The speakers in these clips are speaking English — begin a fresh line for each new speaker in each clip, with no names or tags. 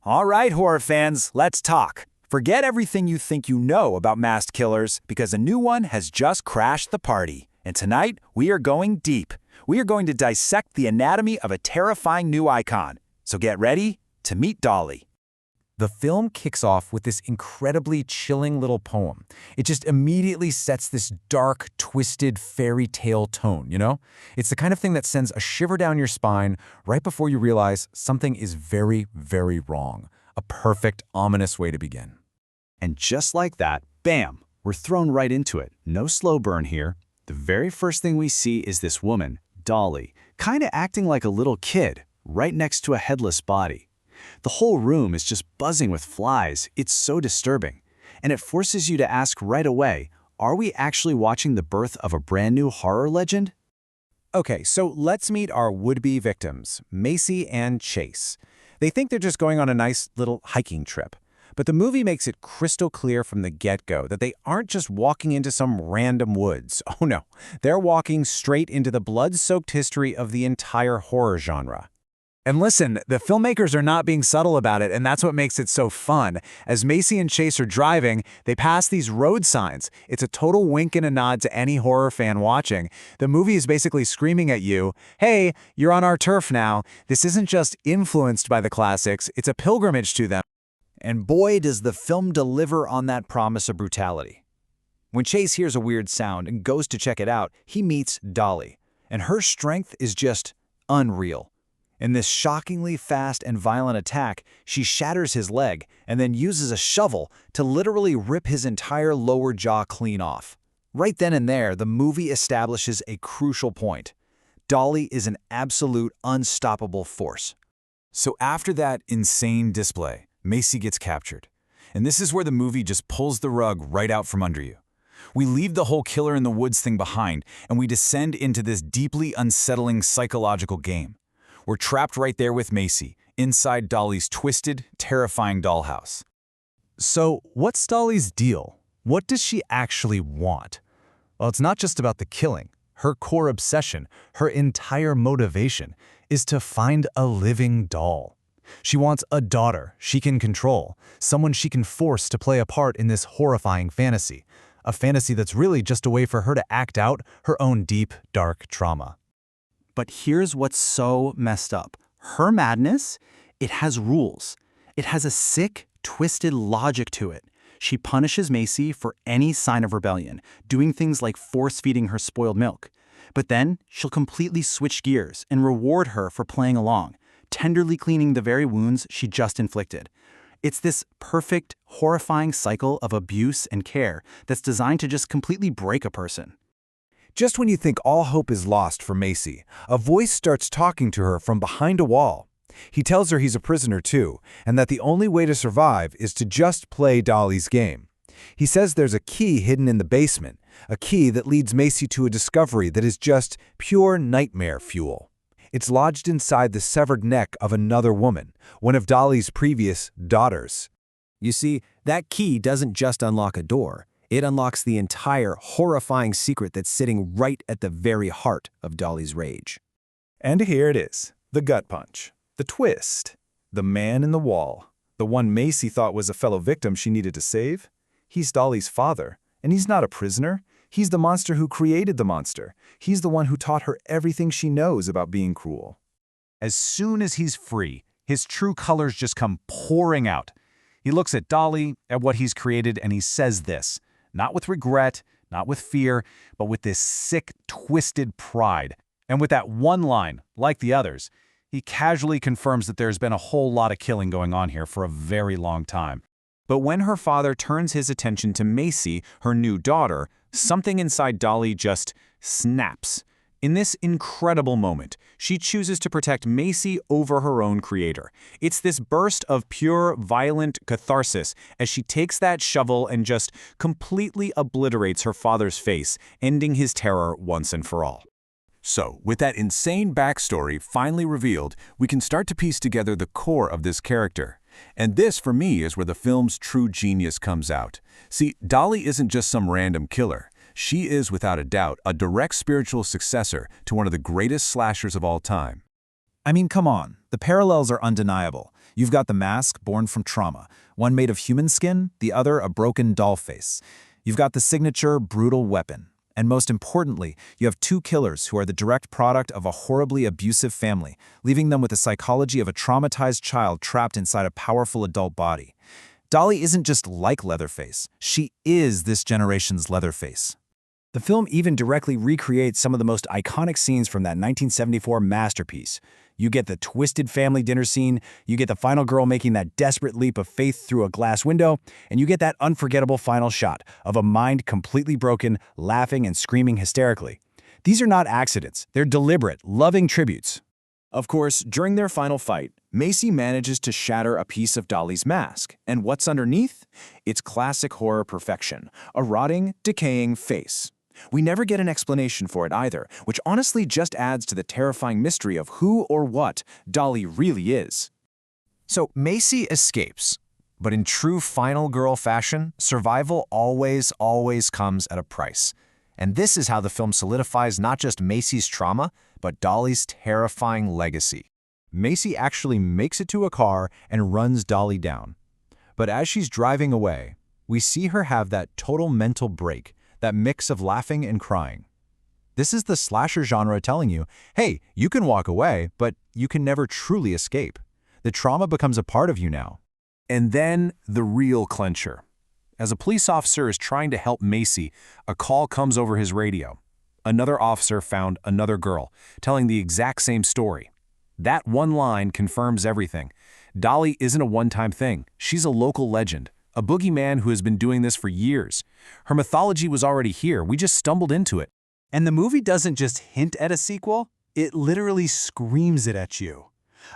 All right, horror fans, let's talk. Forget everything you think you know about masked killers because a new one has just crashed the party. And tonight, we are going deep. We are going to dissect the anatomy of a terrifying new icon. So get ready to meet Dolly.
The film kicks off with this incredibly chilling little poem. It just immediately sets this dark, twisted fairy tale tone, you know? It's the kind of thing that sends a shiver down your spine right before you realize something is very, very wrong. A perfect, ominous way to begin.
And just like that, bam, we're thrown right into it. No slow burn here. The very first thing we see is this woman, Dolly, kind of acting like a little kid, right next to a headless body. The whole room is just buzzing with flies. It's so disturbing. And it forces you to ask right away, are we actually watching the birth of a brand new horror legend?
Okay, so let's meet our would-be victims, Macy and Chase. They think they're just going on a nice little hiking trip. But the movie makes it crystal clear from the get-go that they aren't just walking into some random woods. Oh no, they're walking straight into the blood-soaked history of the entire horror genre. And listen, the filmmakers are not being subtle about it, and that's what makes it so fun. As Macy and Chase are driving, they pass these road signs. It's a total wink and a nod to any horror fan watching. The movie is basically screaming at you, hey, you're on our turf now. This isn't just influenced by the classics, it's a pilgrimage to them.
And boy, does the film deliver on that promise of brutality. When Chase hears a weird sound and goes to check it out, he meets Dolly, and her strength is just unreal. In this shockingly fast and violent attack, she shatters his leg and then uses a shovel to literally rip his entire lower jaw clean off. Right then and there, the movie establishes a crucial point. Dolly is an absolute unstoppable force.
So after that insane display, Macy gets captured. And this is where the movie just pulls the rug right out from under you. We leave the whole killer in the woods thing behind, and we descend into this deeply unsettling psychological game. We're trapped right there with Macy, inside Dolly's twisted, terrifying dollhouse.
So, what's Dolly's deal? What does she actually want? Well, it's not just about the killing. Her core obsession, her entire motivation, is to find a living doll. She wants a daughter she can control, someone she can force to play a part in this horrifying fantasy, a fantasy that's really just a way for her to act out her own deep, dark trauma.
But here's what's so messed up. Her madness, it has rules. It has a sick, twisted logic to it. She punishes Macy for any sign of rebellion, doing things like force-feeding her spoiled milk. But then she'll completely switch gears and reward her for playing along, tenderly cleaning the very wounds she just inflicted. It's this perfect, horrifying cycle of abuse and care that's designed to just completely break a person.
Just when you think all hope is lost for Macy, a voice starts talking to her from behind a wall. He tells her he's a prisoner too, and that the only way to survive is to just play Dolly's game. He says there's a key hidden in the basement, a key that leads Macy to a discovery that is just pure nightmare fuel. It's lodged inside the severed neck of another woman, one of Dolly's previous daughters.
You see, that key doesn't just unlock a door. It unlocks the entire horrifying secret that's sitting right at the very heart of Dolly's rage.
And here it is, the gut punch, the twist, the man in the wall, the one Macy thought was a fellow victim she needed to save. He's Dolly's father, and he's not a prisoner. He's the monster who created the monster. He's the one who taught her everything she knows about being cruel.
As soon as he's free, his true colors just come pouring out. He looks at Dolly, at what he's created, and he says this. Not with regret, not with fear, but with this sick, twisted pride. And with that one line, like the others, he casually confirms that there's been a whole lot of killing going on here for a very long time. But when her father turns his attention to Macy, her new daughter, something inside Dolly just snaps. In this incredible moment, she chooses to protect Macy over her own creator. It's this burst of pure, violent catharsis as she takes that shovel and just completely obliterates her father's face, ending his terror once and for all.
So, with that insane backstory finally revealed, we can start to piece together the core of this character. And this, for me, is where the film's true genius comes out. See, Dolly isn't just some random killer. She is, without a doubt, a direct spiritual successor to one of the greatest slashers of all time.
I mean, come on. The parallels are undeniable.
You've got the mask born from trauma, one made of human skin, the other a broken doll face. You've got the signature brutal weapon. And most importantly, you have two killers who are the direct product of a horribly abusive family, leaving them with the psychology of a traumatized child trapped inside a powerful adult body. Dolly isn't just like Leatherface. She is this generation's Leatherface.
The film even directly recreates some of the most iconic scenes from that 1974 masterpiece. You get the twisted family dinner scene, you get the final girl making that desperate leap of faith through a glass window, and you get that unforgettable final shot of a mind completely broken, laughing and screaming hysterically. These are not accidents, they're deliberate, loving tributes. Of course, during their final fight, Macy manages to shatter a piece of Dolly's mask, and what's underneath? It's classic horror perfection, a rotting, decaying face. We never get an explanation for it either, which honestly just adds to the terrifying mystery of who or what Dolly really is.
So Macy escapes, but in true final girl fashion, survival always comes at a price. And this is how the film solidifies not just Macy's trauma, but Dolly's terrifying legacy. Macy actually makes it to a car and runs Dolly down. But as she's driving away, we see her have that total mental break, that mix of laughing and crying. This is the slasher genre telling you, hey, you can walk away, but you can never truly escape. The trauma becomes a part of you now.
And then the real clincher. As a police officer is trying to help Macy, a call comes over his radio. Another officer found another girl, telling the exact same story. That one line confirms everything. Dolly isn't a one-time thing. She's a local legend, a boogeyman who has been doing this for years. Her mythology was already here. We just stumbled into it.
And the movie doesn't just hint at a sequel, it literally screams it at you.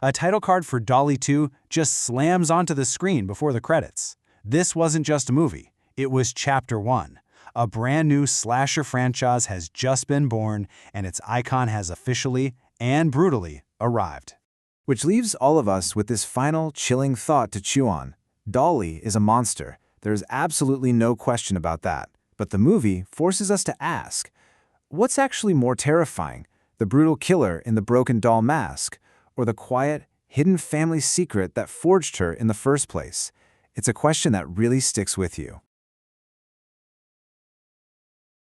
A title card for Dolly 2 just slams onto the screen before the credits. This wasn't just a movie, it was Chapter 1. A brand new slasher franchise has just been born, and its icon has officially and brutally arrived.
Which leaves all of us with this final, chilling thought to chew on. Dolly is a monster. There's absolutely no question about that. But the movie forces us to ask, what's actually more terrifying, the brutal killer in the broken doll mask, or the quiet, hidden family secret that forged her in the first place? It's a question that really sticks with you.